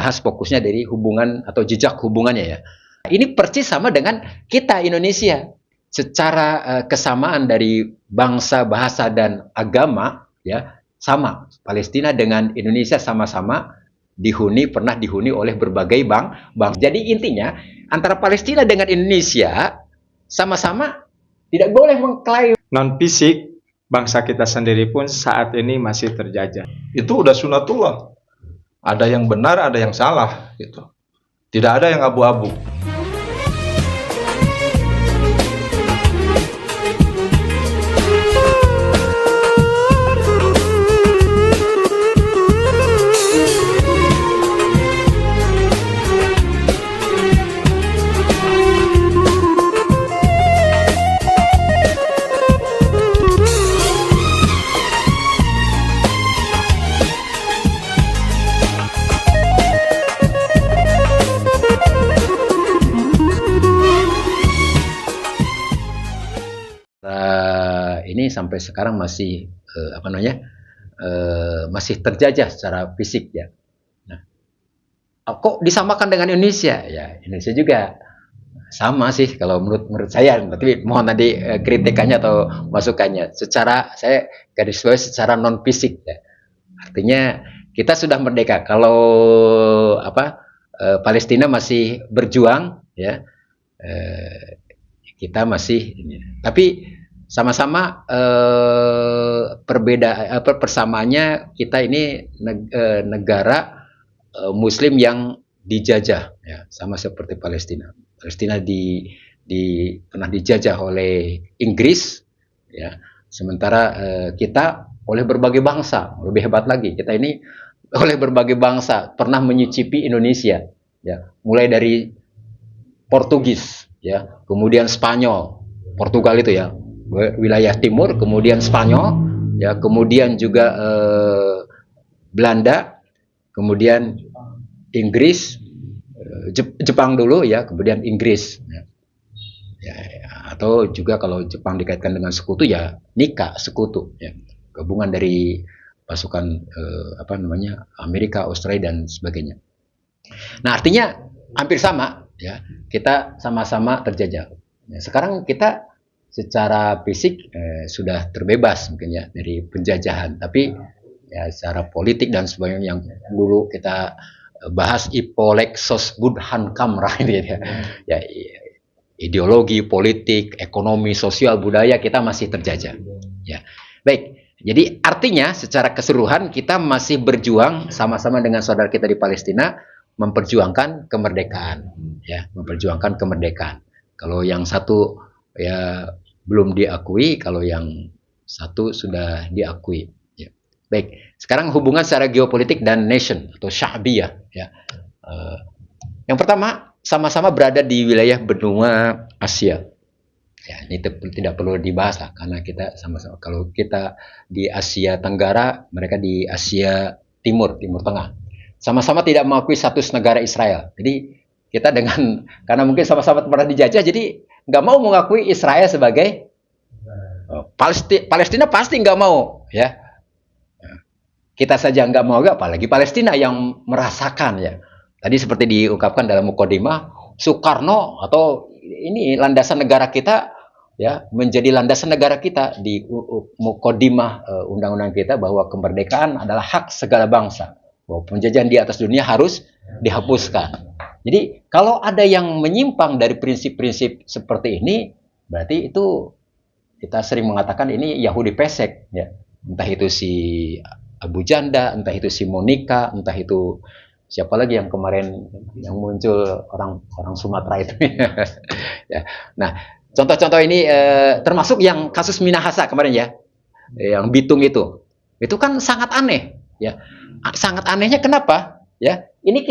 bahas fokusnya dari hubungan atau jejak hubungannya ya. Ini persis sama dengan kita Indonesia. Secara kesamaan dari bangsa, bahasa dan agama ya sama. Palestina dengan Indonesia sama-sama pernah dihuni oleh berbagai bangsa. Jadi intinya antara Palestina dengan Indonesia sama-sama tidak boleh mengklaim non fisik bangsa kita sendiri pun saat ini masih terjajah. Itu udah sunatullah. Ada yang benar, ada yang salah gitu. Tidak ada yang abu-abu. Ini sampai sekarang masih masih terjajah secara fisik ya. Nah, kok disamakan dengan Indonesia? Ya, Indonesia juga sama sih kalau menurut saya. Tapi mohon tadi kritikannya atau masukannya. Saya garis bawahi secara non fisik ya. Artinya kita sudah merdeka. Kalau Palestina masih berjuang ya, kita masih tapi sama-sama persamaannya kita ini negara Muslim yang dijajah ya, sama seperti Palestina. Palestina pernah dijajah oleh Inggris ya, sementara kita oleh berbagai bangsa. Lebih hebat lagi, kita ini oleh berbagai bangsa pernah menyicipi Indonesia ya, mulai dari Portugis ya, kemudian Spanyol, Portugal itu ya, wilayah timur, kemudian Spanyol ya, kemudian juga Belanda, kemudian Inggris, Jepang dulu ya, kemudian Inggris ya, atau juga kalau Jepang dikaitkan dengan sekutu ya Nika, sekutu ya, gabungan dari pasukan Amerika, Australia dan sebagainya. Nah, artinya hampir sama ya, kita sama-sama terjajah. Nah, sekarang kita secara fisik sudah terbebas mungkin ya dari penjajahan, tapi ya secara politik dan sebagainya yang dulu kita bahas ipolexos budhan kamrah gitu ya, ideologi, politik, ekonomi, sosial, budaya kita masih terjajah ya. Baik, jadi artinya secara keseluruhan kita masih berjuang sama-sama dengan saudara kita di Palestina memperjuangkan kemerdekaan ya, memperjuangkan kemerdekaan. Kalau yang satu ya belum diakui, kalau yang satu sudah diakui ya. Baik, sekarang hubungan secara geopolitik dan nation atau sya'biyah ya. Yang pertama, sama-sama berada di wilayah benua Asia ya, ini tidak perlu dibahas lah, karena kita sama-sama, kalau kita di Asia Tenggara, mereka di Asia Timur Tengah, sama-sama tidak mengakui status negara Israel. Jadi kita karena mungkin sama-sama pernah dijajah, jadi nggak mau mengakui Israel sebagai Palestina pasti nggak mau ya. Kita saja nggak mau, apalagi Palestina yang merasakan ya. Tadi seperti diungkapkan dalam mukadimah, Soekarno atau ini landasan negara kita ya, menjadi landasan negara kita di mukadimah undang-undang kita bahwa kemerdekaan adalah hak segala bangsa, bahwa penjajahan di atas dunia harus dihapuskan. Jadi kalau ada yang menyimpang dari prinsip-prinsip seperti ini, berarti itu kita sering mengatakan ini Yahudi pesek ya. Entah itu si Abu Janda, entah itu si Monica, entah itu siapa lagi yang kemarin yang muncul orang Sumatera itu ya. Nah, contoh-contoh ini termasuk yang kasus Minahasa kemarin ya, yang Bitung itu kan sangat aneh ya. Sangat anehnya kenapa ya? Ini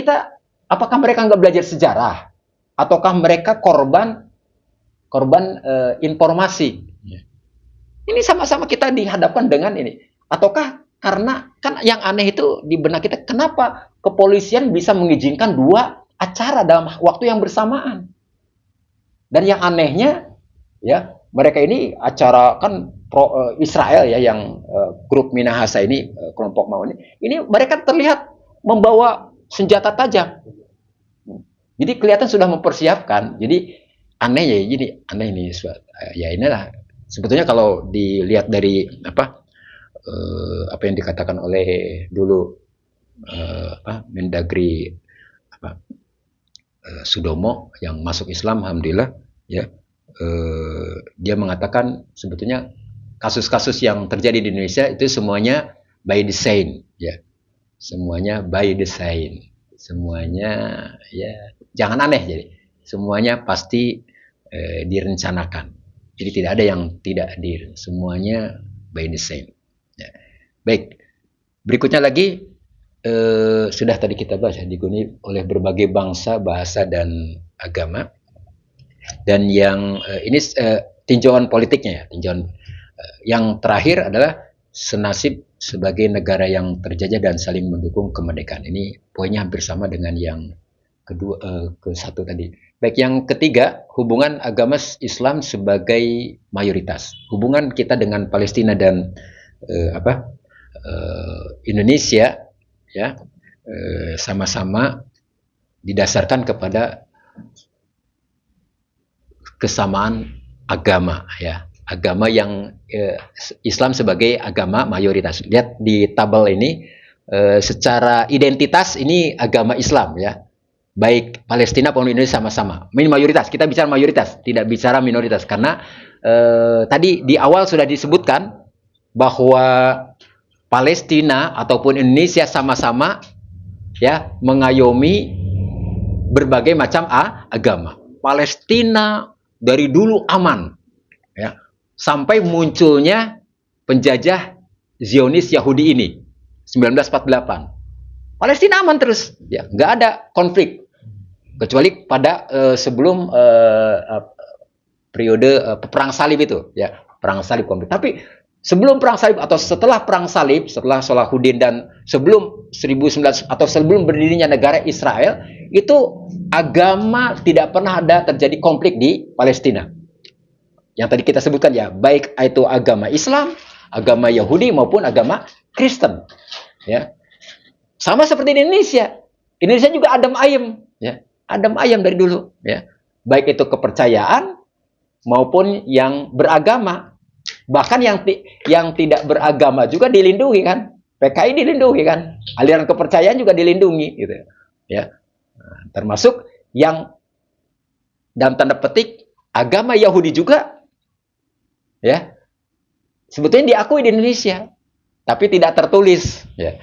apakah mereka nggak belajar sejarah, ataukah mereka korban informasi? Ini sama-sama kita dihadapkan dengan ini. Ataukah karena kan yang aneh itu di benak kita, kenapa kepolisian bisa mengizinkan 2 acara dalam waktu yang bersamaan? Dan yang anehnya ya, mereka ini acara kan pro Israel ya, yang grup Minahasa ini, kelompok mau ini mereka terlihat membawa senjata tajam. Jadi kelihatan sudah mempersiapkan. Jadi aneh ya, jadi aneh ini. Ya inilah sebetulnya kalau dilihat dari apa yang dikatakan oleh dulu Mendagri Sudomo yang masuk Islam, alhamdulillah ya, dia mengatakan sebetulnya kasus-kasus yang terjadi di Indonesia itu semuanya by design, ya, semuanya by design, semuanya ya jangan aneh, jadi semuanya pasti direncanakan, jadi tidak ada yang tidak semuanya by design. Ya. Baik, berikutnya lagi sudah tadi kita bahas ya, dihuni oleh berbagai bangsa, bahasa dan agama. Dan yang ini tinjauan politiknya ya, tinjauan yang terakhir adalah senasib sebagai negara yang terjajah dan saling mendukung kemerdekaan. Ini poinnya hampir sama dengan yang kedua, ke satu tadi. Baik, yang ketiga, hubungan agama Islam sebagai mayoritas. Hubungan kita dengan Palestina dan Indonesia ya, sama-sama didasarkan kepada kesamaan agama ya, agama yang Islam sebagai agama mayoritas. Lihat di tabel ini, secara identitas ini agama Islam ya, baik Palestina maupun Indonesia sama-sama. Ini mayoritas, kita bicara mayoritas, tidak bicara minoritas, karena tadi di awal sudah disebutkan bahwa Palestina ataupun Indonesia sama-sama ya mengayomi berbagai macam agama. Palestina dari dulu aman ya, sampai munculnya penjajah Zionis Yahudi ini 1948. Palestina aman terus ya, nggak ada konflik kecuali pada sebelum periode perang salib itu ya, perang salib konflik. Tapi sebelum perang salib atau setelah perang salib, setelah Salahuddin dan sebelum 1900 atau sebelum berdirinya negara Israel, itu agama tidak pernah ada terjadi konflik di Palestina. Yang tadi kita sebutkan ya, baik itu agama Islam, agama Yahudi maupun agama Kristen. Ya. Sama seperti di Indonesia. Indonesia juga adem ayem, ya. Adem ayem dari dulu, ya. Baik itu kepercayaan maupun yang beragama. Bahkan yang tidak beragama juga dilindungi kan, PKI dilindungi kan, aliran kepercayaan juga dilindungi gitu ya. Nah, termasuk yang dalam tanda petik agama Yahudi juga ya, sebetulnya diakui di Indonesia tapi tidak tertulis ya.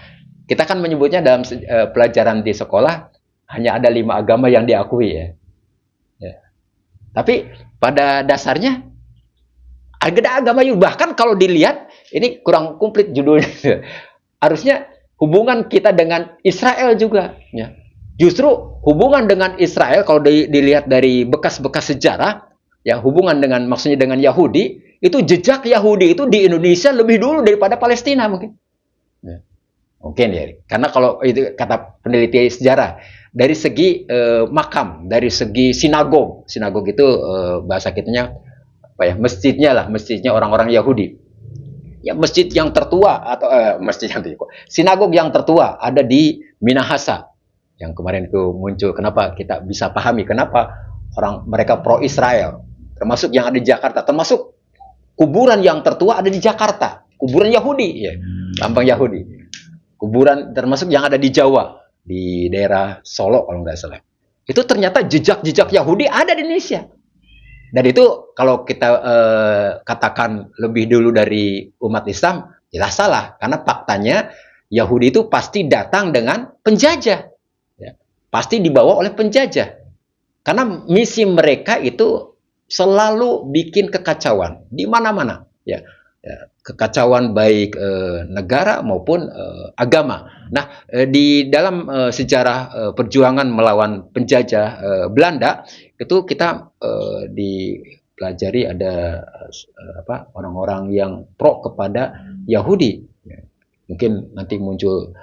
Kita kan menyebutnya dalam pelajaran di sekolah hanya ada 5 agama yang diakui ya. Tapi pada dasarnya ada agama Yahudi. Bahkan kalau dilihat, ini kurang komplit judulnya. Harusnya hubungan kita dengan Israel juga. Ya. Justru hubungan dengan Israel, kalau dilihat dari bekas-bekas sejarah, ya hubungan dengan maksudnya dengan Yahudi, itu jejak Yahudi itu di Indonesia lebih dulu daripada Palestina mungkin. Ya. Mungkin ya. Karena kalau itu kata peneliti sejarah, dari segi makam, dari segi sinagog itu bahasa kitanya masjidnya orang-orang Yahudi. Ya, masjid yang tertua atau sinagog yang tertua ada di Minahasa. Yang kemarin itu muncul, kenapa kita bisa pahami kenapa mereka pro Israel. Termasuk yang ada di Jakarta, termasuk kuburan yang tertua ada di Jakarta, kuburan Yahudi ya, lambang Yahudi. Kuburan termasuk yang ada di Jawa, di daerah Solo kalau nggak salah. Itu ternyata jejak-jejak Yahudi ada di Indonesia. Dan itu kalau kita katakan lebih dulu dari umat Islam, jelas salah. Karena faktanya Yahudi itu pasti datang dengan penjajah. Ya. Pasti dibawa oleh penjajah. Karena misi mereka itu selalu bikin kekacauan. Di mana-mana. Ya. Kekacauan baik negara maupun agama. Nah, di dalam sejarah perjuangan melawan penjajah Belanda, itu kita dipelajari ada orang-orang yang pro kepada Yahudi. Ya. Mungkin nanti muncul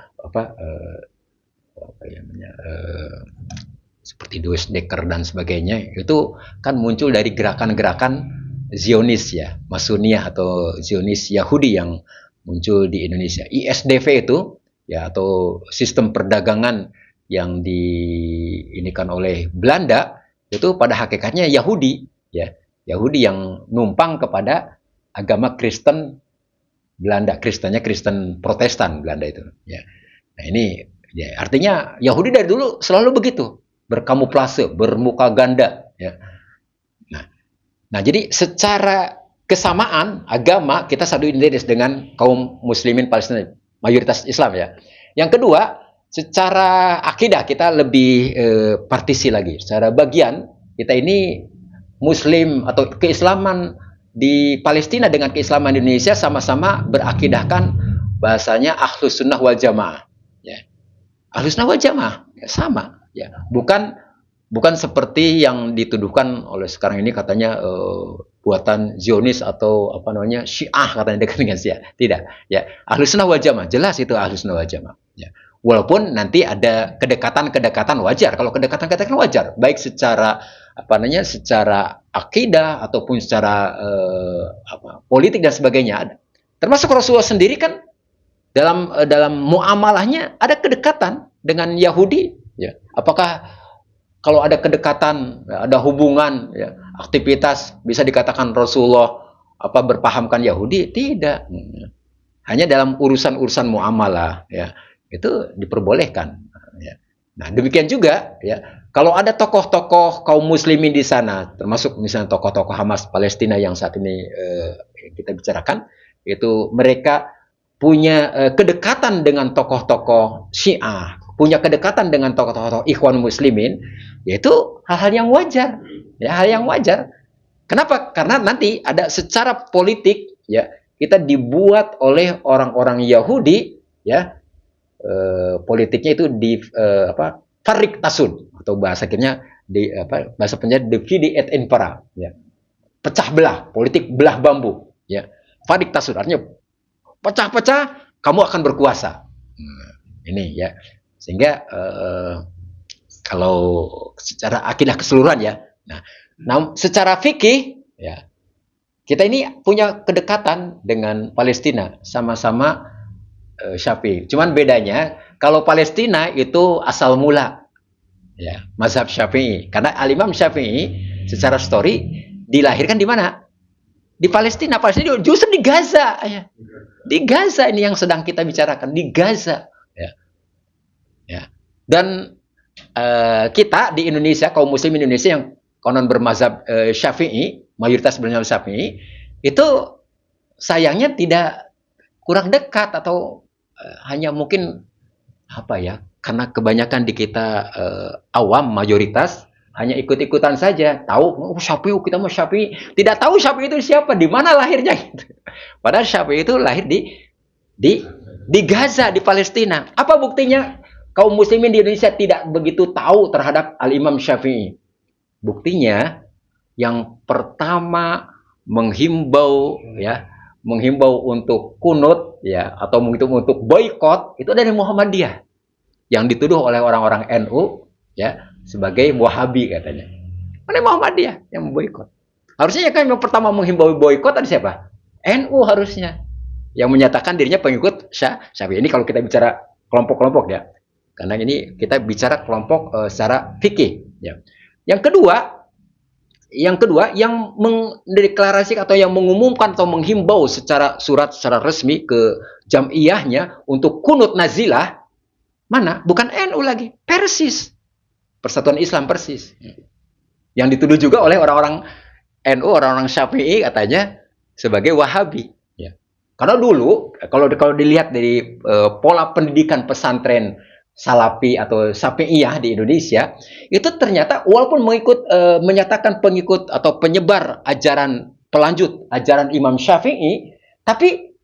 seperti Louis Dekker dan sebagainya. Itu kan muncul dari gerakan-gerakan Zionis ya, Masuniyah atau Zionis Yahudi yang muncul di Indonesia. ISDV itu ya, atau sistem perdagangan yang diinikan oleh Belanda itu pada hakikatnya Yahudi, ya. Yahudi yang numpang kepada agama Kristen Belanda, Kristennya Kristen Protestan Belanda itu, ya. Nah, ini ya, artinya Yahudi dari dulu selalu begitu, berkamuflase, bermuka ganda, ya. Nah, jadi secara kesamaan agama kita satu identitas dengan kaum muslimin Palestina, mayoritas Islam, ya. Yang kedua, secara akidah kita lebih partisi lagi. Secara bagian kita ini Muslim atau keislaman di Palestina dengan keislaman di Indonesia sama-sama berakidahkan bahasanya Ahlus Sunnah wal Jamaah. Ya. Ahlus Sunnah wal Jamaah ya, sama. Ya. Bukan seperti yang dituduhkan oleh sekarang ini katanya buatan Zionis atau apa namanya Syiah katanya dekat dengan Syiah. Tidak, ya. Ahlus Sunnah wal Jamaah, jelas itu Ahlus Sunnah wal Jamaah, ya. Walaupun nanti ada kedekatan-kedekatan wajar. Kalau kedekatan-kedekatan wajar, baik secara apa namanya secara akidah ataupun secara politik dan sebagainya ada. Termasuk Rasulullah sendiri kan dalam muamalahnya ada kedekatan dengan Yahudi, ya. Apakah kalau ada kedekatan, ada hubungan, ya, aktivitas bisa dikatakan Rasulullah berpahamkan Yahudi? Tidak. Hanya dalam urusan-urusan muamalah, ya, itu diperbolehkan. Ya. Nah, demikian juga, ya, kalau ada tokoh-tokoh kaum muslimin di sana, termasuk misalnya tokoh-tokoh Hamas Palestina yang saat ini kita bicarakan, itu mereka punya kedekatan dengan tokoh-tokoh Syiah, punya kedekatan dengan tokoh-tokoh Ikhwan Muslimin, yaitu hal-hal yang wajar, ya, hal yang wajar. Kenapa? Karena nanti ada secara politik, ya, kita dibuat oleh orang-orang Yahudi, ya, politiknya itu di farik tasud atau bahasa akhirnya bahasa penjara divide et impera, ya, pecah belah, politik belah bambu, ya, farik tasud artinya pecah-pecah, kamu akan berkuasa. Ini, ya. Sehingga kalau secara akidah keseluruhan, ya. Nah, secara fikih, ya, kita ini punya kedekatan dengan Palestina, sama-sama Syafi'i. Cuman bedanya kalau Palestina itu asal mula, ya, mazhab Syafi'i. Karena Al-Imam Syafi'i secara story dilahirkan di mana? Di Palestina. Palestina justru di Gaza, ya. Di Gaza ini yang sedang kita bicarakan, di Gaza, ya. Ya. Dan kita di Indonesia, kaum muslim Indonesia yang konon bermazhab Syafi'i, mayoritas bermazhab Syafi'i, itu sayangnya tidak kurang dekat atau hanya mungkin karena kebanyakan di kita awam mayoritas hanya ikut-ikutan saja, tahu Syafi'i, kita mau Syafi'i, tidak tahu Syafi'i itu siapa, di mana lahirnya gitu. Padahal Syafi'i itu lahir di Gaza, di Palestina. Apa buktinya kaum muslimin di Indonesia tidak begitu tahu terhadap Al-Imam Syafi'i? Buktinya yang pertama menghimbau untuk kunut, ya, atau untuk boikot itu dari Muhammadiyah yang dituduh oleh orang-orang NU, ya, sebagai Wahabi katanya. Mana Muhammadiyah yang memboikot? Harusnya kan yang pertama menghimbau boikot ada siapa? NU harusnya yang menyatakan dirinya pengikut Syafi'i. Ini kalau kita bicara kelompok-kelompok, ya. Karena ini kita bicara kelompok secara fikih, ya. Yang kedua yang mendeklarasikan atau yang mengumumkan atau menghimbau secara resmi ke jamiyahnya untuk kunut nazilah, mana? Bukan NU lagi, Persis. Persatuan Islam Persis. Yang dituduh juga oleh orang-orang NU, orang-orang Syafi'i katanya sebagai Wahabi, ya. Karena dulu kalau dilihat dari pola pendidikan pesantren Salafi atau Syafi'iyah di Indonesia, itu ternyata walaupun menyatakan pengikut atau penyebar pelanjut ajaran Imam Syafi'i, tapi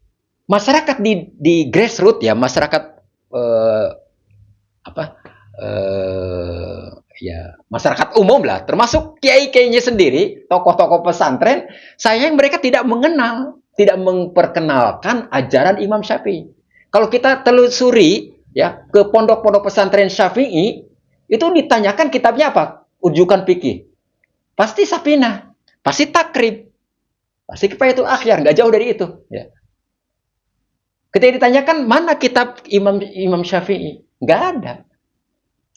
masyarakat di grassroots, ya, masyarakat masyarakat umum lah, termasuk kiai-kiainya sendiri, tokoh-tokoh pesantren, sayang mereka tidak memperkenalkan ajaran Imam Syafi'i. Kalau kita telusuri, ya, ke pondok-pondok pesantren Syafi'i, itu ditanyakan kitabnya apa? Ujukan fikih. Pasti Safinah, pasti Takrib, pasti Kifayatul Akhyar, nggak jauh dari itu, ya. Ketika ditanyakan mana kitab Imam Syafi'i, nggak ada.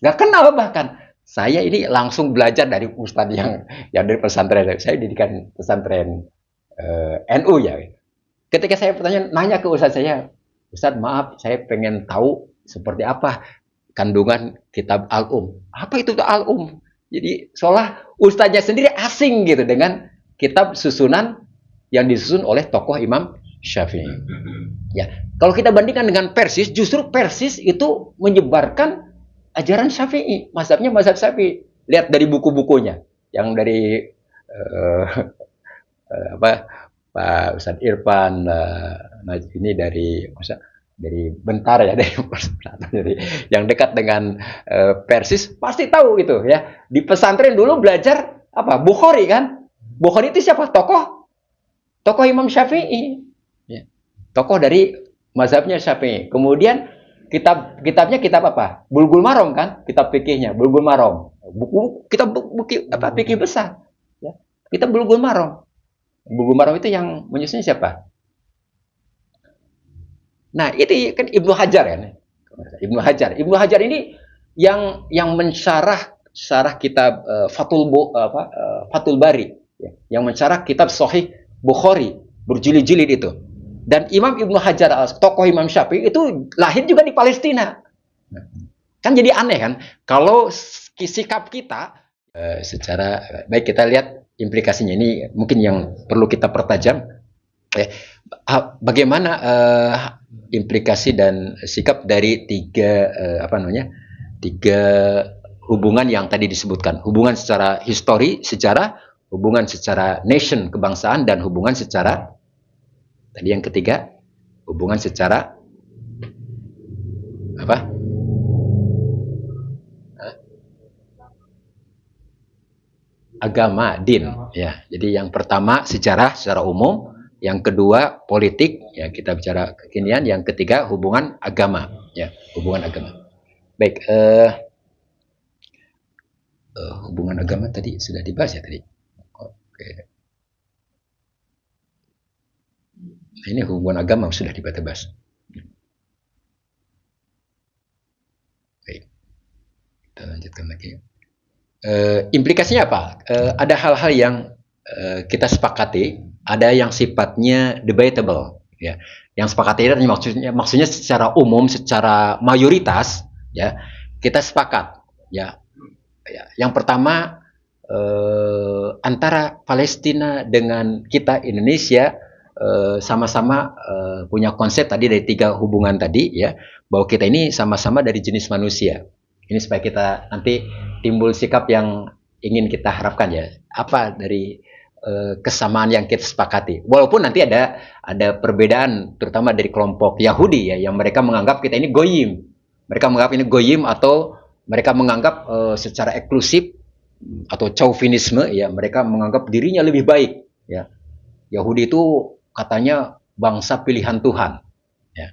nggak kenal bahkan. Saya ini langsung belajar dari ustadz yang dari pesantren. Saya didikan pesantren NU ya. Ketika saya nanya ke ustadz saya, Ustadz maaf, saya pengen tahu seperti apa kandungan kitab Al-Um. Apa itu Al-Um? Jadi seolah ustadznya sendiri asing gitu dengan kitab susunan yang disusun oleh tokoh Imam Syafi'i. Ya, kalau kita bandingkan dengan Persis, justru Persis itu menyebarkan ajaran Syafi'i, mazhab Syafi'i. Lihat dari buku-bukunya, yang dari Pak Ustadz Irfan, ini dari Bentar ya, dari yang dekat dengan Persis pasti tahu gitu ya. Di pesantren dulu belajar apa? Bukhari kan? Bukhari itu siapa? Tokoh Imam Syafi'i. Ya. Tokoh dari mazhabnya Syafi'i. Kemudian kitabnya kitab apa? Bulughul Maram kan? Kitab fikihnya Bulughul Maram. Kitab fikih besar. Ya. Kitab Bulughul Maram. Bulughul Maram itu yang menyusunnya siapa? Nah, itu kan Ibnu Hajar ya. Ibnu Hajar ini yang mensyarah kitab Fathul Bari, ya, yang mensyarah kitab Sahih Bukhari berjilid-jilid itu. Dan Imam Ibnu Hajar, tokoh Imam Syafi'i itu lahir juga di Palestina. Kan jadi aneh kan kalau sikap kita secara baik, kita lihat implikasinya ini mungkin yang perlu kita pertajam. Bagaimana implikasi dan sikap dari tiga hubungan yang tadi disebutkan, hubungan secara histori, hubungan secara nation, kebangsaan, dan hubungan secara tadi yang ketiga, hubungan secara agama, din ya. Jadi yang pertama sejarah secara umum, yang kedua politik ya, kita bicara kekinian, yang ketiga hubungan agama ya, hubungan agama. Baik, hubungan agama tadi sudah dibahas ya tadi. Oke. Nah, ini hubungan agama sudah dibahas. Baik, kita lanjutkan lagi. Implikasinya apa? Ada hal-hal yang kita sepakati, ada yang sifatnya debatable, ya. Yang sepakati itu maksudnya secara umum, secara mayoritas, ya, kita sepakat, ya. Yang pertama, antara Palestina dengan kita Indonesia sama-sama punya konsep tadi dari tiga hubungan tadi, ya, bahwa kita ini sama-sama dari jenis manusia. Ini supaya kita nanti timbul sikap yang ingin kita harapkan ya. Apa dari kesamaan yang kita sepakati. Walaupun nanti ada perbedaan, terutama dari kelompok Yahudi ya, yang mereka menganggap kita ini goyim. Mereka menganggap ini goyim, atau mereka menganggap secara eksklusif atau chauvinisme ya, mereka menganggap dirinya lebih baik ya. Yahudi itu katanya bangsa pilihan Tuhan. Ya.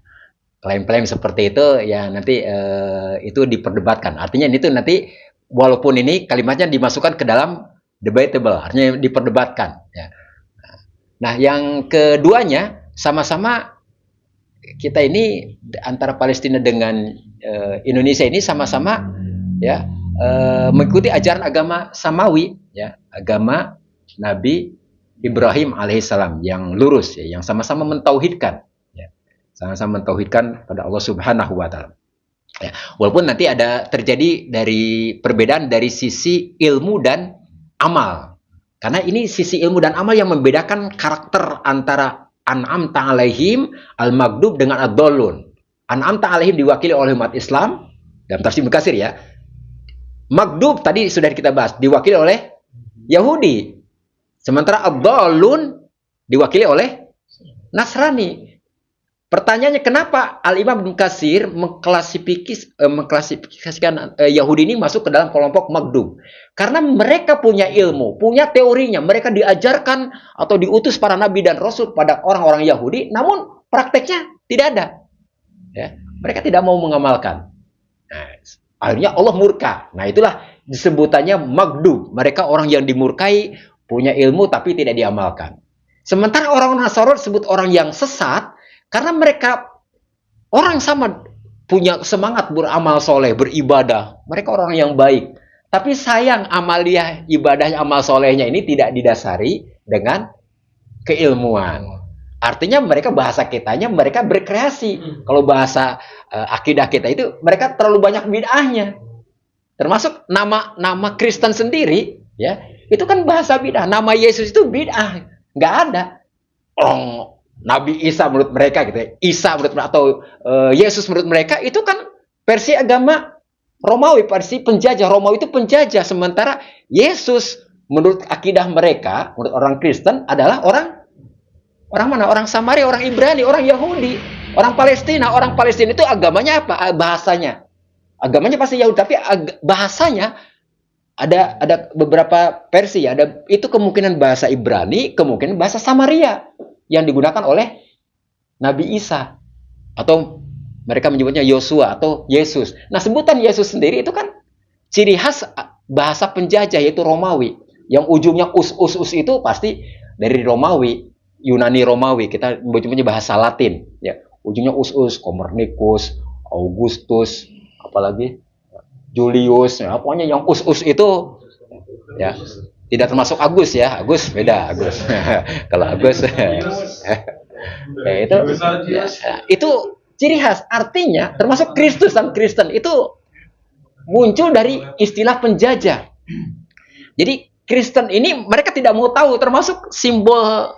Klaim-klaim seperti itu ya nanti itu diperdebatkan. Artinya itu nanti walaupun ini kalimatnya dimasukkan ke dalam debatable, artinya diperdebatkan. Ya. Nah, yang keduanya sama-sama kita ini antara Palestina dengan Indonesia ini sama-sama ya mengikuti ajaran agama Samawi, ya, agama Nabi Ibrahim alaihissalam yang lurus, ya, yang sama-sama mentauhidkan. Sama-sama mentauhidkan pada Allah Subhanahu wa taala. Ya, walaupun nanti ada terjadi dari perbedaan dari sisi ilmu dan amal. Karena ini sisi ilmu dan amal yang membedakan karakter antara An'am ta'alaihim al-maghdub dengan ad-dallun. An'am ta'alaihim diwakili oleh umat Islam dalam tafsir Ibnu Katsir ya. Maghdub tadi sudah kita bahas diwakili oleh Yahudi. Sementara ad-dallun diwakili oleh Nasrani. Pertanyaannya, kenapa Al-Imam Ibnu Katsir mengklasifikasikan Yahudi ini masuk ke dalam kelompok maghdub? Karena mereka punya ilmu, punya teorinya, mereka diajarkan atau diutus para nabi dan rasul pada orang-orang Yahudi, namun prakteknya tidak ada. Ya, mereka tidak mau mengamalkan. Nah, akhirnya Allah murka. Nah, itulah disebutannya maghdub. Mereka orang yang dimurkai, punya ilmu tapi tidak diamalkan. Sementara orang Nasrani disebut orang yang sesat, karena mereka orang sama punya semangat beramal soleh, beribadah. Mereka orang yang baik. Tapi sayang amalia ibadahnya, amal solehnya ini tidak didasari dengan keilmuan. Artinya mereka bahasa kitanya mereka berkreasi. Kalau bahasa akidah kita itu mereka terlalu banyak bid'ahnya. Termasuk nama Kristen sendiri, ya itu kan bahasa bid'ah. Nama Yesus itu bid'ah, nggak ada. Nabi Isa menurut mereka gitu ya. Isa menurut mereka, atau Yesus menurut mereka itu kan versi agama Romawi, versi penjajah. Romawi itu penjajah, sementara Yesus menurut akidah mereka, menurut orang Kristen adalah orang mana? Orang Samaria, orang Ibrani, orang Yahudi, orang Palestina. Orang Palestina itu agamanya apa? Bahasanya. Agamanya pasti Yahudi, tapi bahasanya ada beberapa versi. Ada itu kemungkinan bahasa Ibrani, kemungkinan bahasa Samaria yang digunakan oleh Nabi Isa, atau mereka menyebutnya Yosua atau Yesus. Nah, sebutan Yesus sendiri itu kan ciri khas bahasa penjajah, yaitu Romawi. Yang ujungnya us itu pasti dari Romawi, Yunani Romawi. Kita menyebutnya bahasa Latin, ya. Ujungnya us, Kopernikus, Augustus, apalagi Julius. Ya, pokoknya yang us itu, ya. Tidak termasuk Agus ya, Agus beda Agus. Kalau Agus, ya itu ciri khas. Artinya termasuk Kristus dan Kristen itu muncul dari istilah penjajah. Jadi Kristen ini mereka tidak mau tahu, termasuk simbol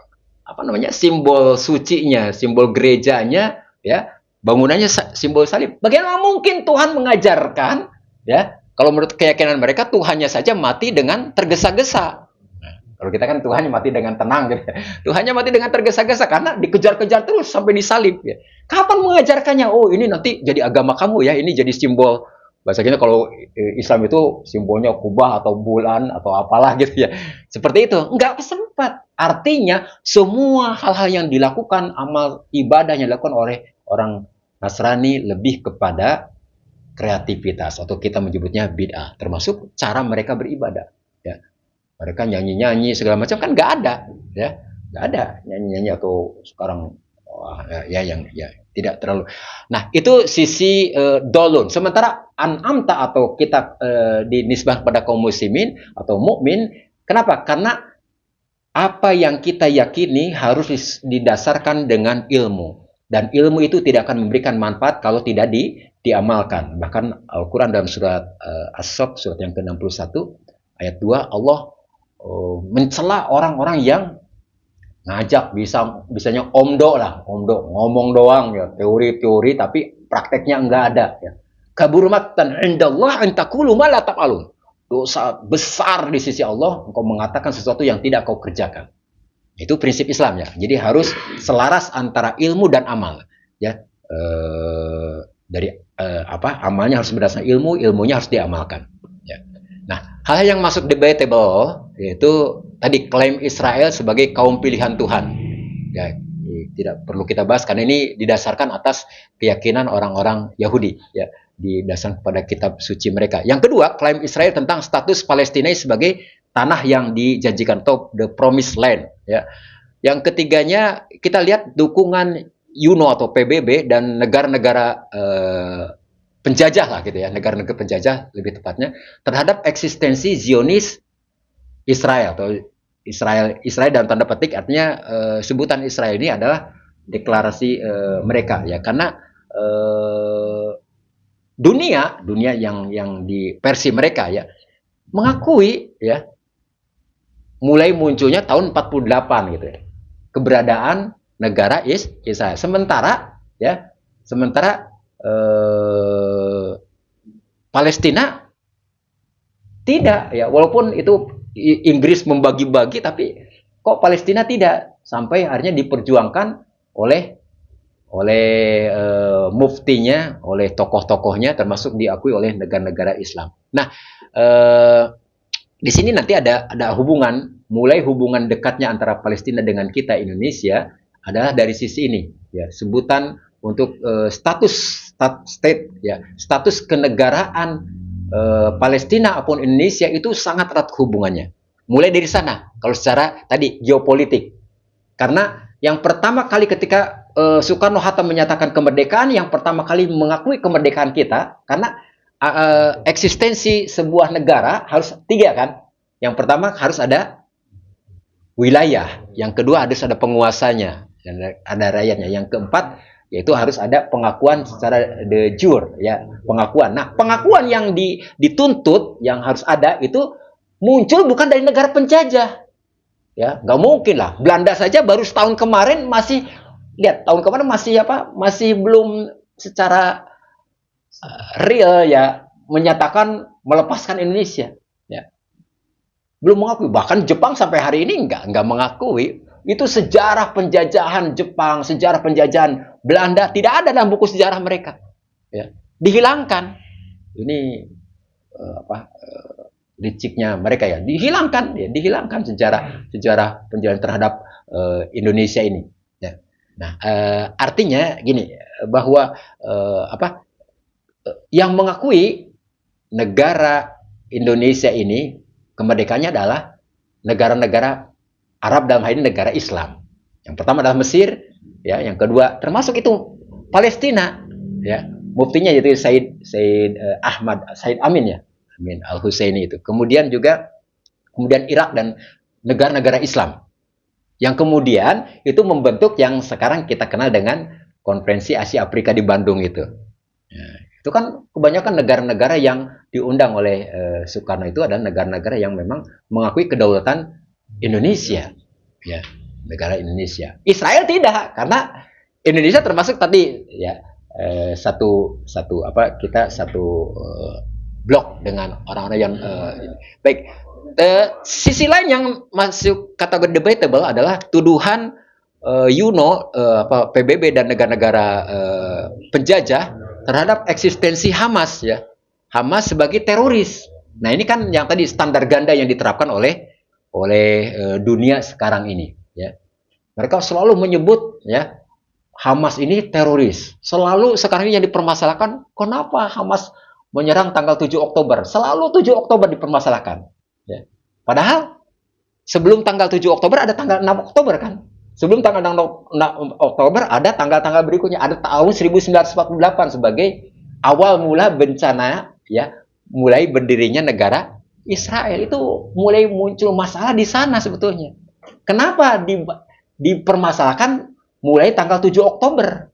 simbol sucinya, simbol gerejanya, ya bangunannya simbol salib. Bagaimana mungkin Tuhan mengajarkan, ya? Kalau menurut keyakinan mereka, Tuhannya saja mati dengan tergesa-gesa. Nah, kalau kita kan Tuhannya mati dengan tenang. Gitu. Tuhannya mati dengan tergesa-gesa karena dikejar-kejar terus sampai disalib. Ya. Kapan mengajarkannya? Oh, ini nanti jadi agama kamu ya. Ini jadi simbol. Bahasa kita kalau Islam itu simbolnya kubah atau bulan atau apalah gitu ya. Seperti itu. Enggak sempat. Artinya semua hal-hal yang dilakukan, amal ibadah yang dilakukan oleh orang Nasrani lebih kepada kreativitas, atau kita menyebutnya bid'ah, termasuk cara mereka beribadah, ya. Mereka nyanyi-nyanyi segala macam kan nggak ada, ya, nggak ada nyanyi-nyanyi atau sekarang yang tidak terlalu. Nah, itu sisi dolun. Sementara an'amta atau kita dinisbah pada kaum muslimin atau mukmin, kenapa? Karena apa yang kita yakini harus didasarkan dengan ilmu, dan ilmu itu tidak akan memberikan manfaat kalau tidak diamalkan. Bahkan Al-Quran dalam surat As-Saff, surat yang ke-61 ayat 2, Allah mencela orang-orang yang ngajak, bisanya omdo ngomong doang ya, teori-teori tapi prakteknya enggak ada ya. Kabur maqtan indallah an taqulu ma la taf'alun. Dosa besar di sisi Allah engkau mengatakan sesuatu yang tidak kau kerjakan. Itu prinsip Islam ya. Jadi harus selaras antara ilmu dan amal ya. Amalnya harus berdasarkan ilmu, ilmunya harus diamalkan. Ya. Nah, hal yang masuk debatable yaitu tadi klaim Israel sebagai kaum pilihan Tuhan. Ya, tidak perlu kita bahas karena ini didasarkan atas keyakinan orang-orang Yahudi. Ya, didasarkan pada kitab suci mereka. Yang kedua, klaim Israel tentang status Palestina sebagai tanah yang dijanjikan atau the promised land. Ya. Yang ketiganya kita lihat dukungan UNO atau PBB dan negara-negara penjajah lah gitu ya, negara-negara penjajah lebih tepatnya terhadap eksistensi Zionis Israel atau Israel dalam tanda petik, artinya sebutan Israel ini adalah deklarasi mereka ya, karena dunia yang di versi mereka ya mengakui ya mulai munculnya tahun 48 gitu ya keberadaan negara Israel. Sementara Palestina tidak ya, walaupun itu Inggris membagi-bagi, tapi kok Palestina tidak, sampai akhirnya diperjuangkan oleh muftinya, oleh tokoh-tokohnya, termasuk diakui oleh negara-negara Islam. Nah, di sini nanti ada hubungan, mulai hubungan dekatnya antara Palestina dengan kita Indonesia adalah dari sisi ini ya, sebutan untuk status kenegaraan Palestina maupun Indonesia itu sangat erat hubungannya. Mulai dari sana kalau secara tadi geopolitik. Karena yang pertama kali ketika Soekarno-Hatta menyatakan kemerdekaan, yang pertama kali mengakui kemerdekaan kita, karena eksistensi sebuah negara harus 3 kan. Yang pertama harus ada wilayah, yang kedua harus ada penguasanya, dan ada rakyatnya, yang keempat yaitu harus ada pengakuan secara de jure, ya, pengakuan. Nah, pengakuan yang dituntut, yang harus ada itu muncul bukan dari negara penjajah, ya, nggak mungkin lah. Belanda saja baru setahun kemarin masih, lihat, tahun kemarin masih belum secara real, ya, menyatakan melepaskan Indonesia, ya, belum mengakui. Bahkan Jepang sampai hari ini nggak mengakui. Itu sejarah penjajahan Jepang, sejarah penjajahan Belanda tidak ada dalam buku sejarah mereka, ya, dihilangkan. Ini liciknya mereka, ya, dihilangkan sejarah penjajahan terhadap Indonesia ini, ya. Nah, artinya gini, bahwa yang mengakui negara Indonesia ini kemerdekaannya adalah negara-negara Arab, dalam hal ini negara Islam. Yang pertama adalah Mesir, ya, yang kedua termasuk itu Palestina, ya, muftinya yaitu Said Amin, ya, Amin Al-Husaini itu. Kemudian Irak dan negara-negara Islam, yang kemudian itu membentuk yang sekarang kita kenal dengan Konferensi Asia Afrika di Bandung itu. Ya, itu kan kebanyakan negara-negara yang diundang oleh Soekarno itu adalah negara-negara yang memang mengakui kedaulatan Indonesia, ya, negara Indonesia. Israel tidak, karena Indonesia termasuk tadi, ya, kita satu blok dengan orang-orang yang baik. Sisi lain yang masuk kategori debatable adalah tuduhan PBB dan negara-negara penjajah terhadap eksistensi Hamas, ya, Hamas sebagai teroris. Nah, ini kan yang tadi standar ganda yang diterapkan oleh dunia sekarang ini, ya. Mereka selalu menyebut, ya, Hamas ini teroris. Selalu sekarang ini yang dipermasalahkan, kenapa Hamas menyerang tanggal 7 Oktober? Selalu 7 Oktober dipermasalahkan, ya. Padahal sebelum tanggal 7 Oktober ada tanggal 6 Oktober kan? Sebelum tanggal 6 Oktober ada tanggal-tanggal berikutnya, ada tahun 1948 sebagai awal mula bencana, ya, mulai berdirinya negara Israel. Itu mulai muncul masalah di sana sebetulnya. Kenapa dipermasalahkan mulai tanggal 7 Oktober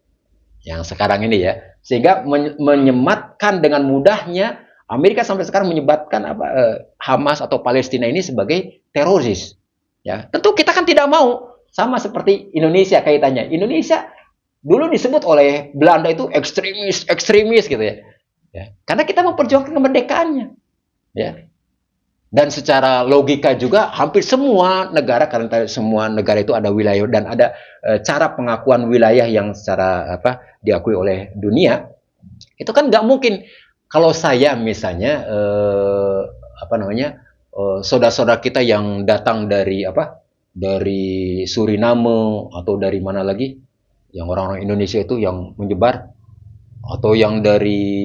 yang sekarang ini, ya, sehingga menyematkan dengan mudahnya Amerika sampai sekarang menyebatkan Hamas atau Palestina ini sebagai teroris, ya. Tentu kita kan tidak mau, sama seperti Indonesia kaitannya. Indonesia dulu disebut oleh Belanda itu ekstremis gitu, ya. Ya, karena kita memperjuangkan kemerdekaannya, ya. Dan secara logika juga hampir semua negara, karena semua negara itu ada wilayah dan ada cara pengakuan wilayah yang secara diakui oleh dunia. Itu kan nggak mungkin kalau saya misalnya saudara-saudara kita yang datang dari Suriname atau dari mana lagi, yang orang-orang Indonesia itu yang menyebar, atau yang dari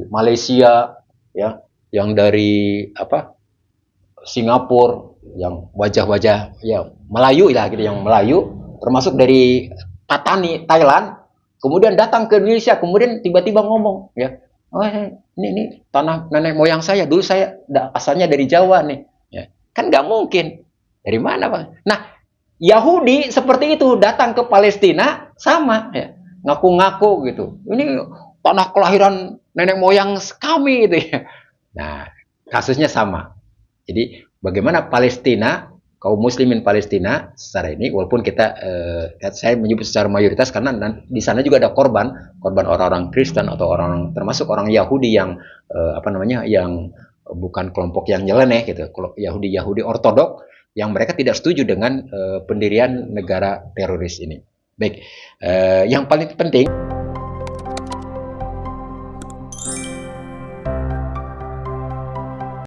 Malaysia, ya, yang dari Singapura, yang wajah-wajah, ya, Melayu, ya, gitu, yang Melayu, termasuk dari Patani, Thailand, kemudian datang ke Indonesia, kemudian tiba-tiba ngomong, ya, oh, ini tanah nenek moyang saya, dulu saya asalnya dari Jawa nih, ya. Kan nggak mungkin. Dari mana, Pak? Nah, Yahudi seperti itu datang ke Palestina sama, ya, ngaku-ngaku gitu. Ini tanah kelahiran nenek moyang kami gitu, ya. Nah, kasusnya sama. Jadi bagaimana Palestina, kaum muslimin Palestina secara ini, walaupun saya menyebut secara mayoritas karena di sana juga ada korban orang-orang Kristen atau orang termasuk orang Yahudi yang yang bukan kelompok yang nyeleneh gitu, Yahudi ortodok yang mereka tidak setuju dengan pendirian negara teroris ini. Baik, yang paling penting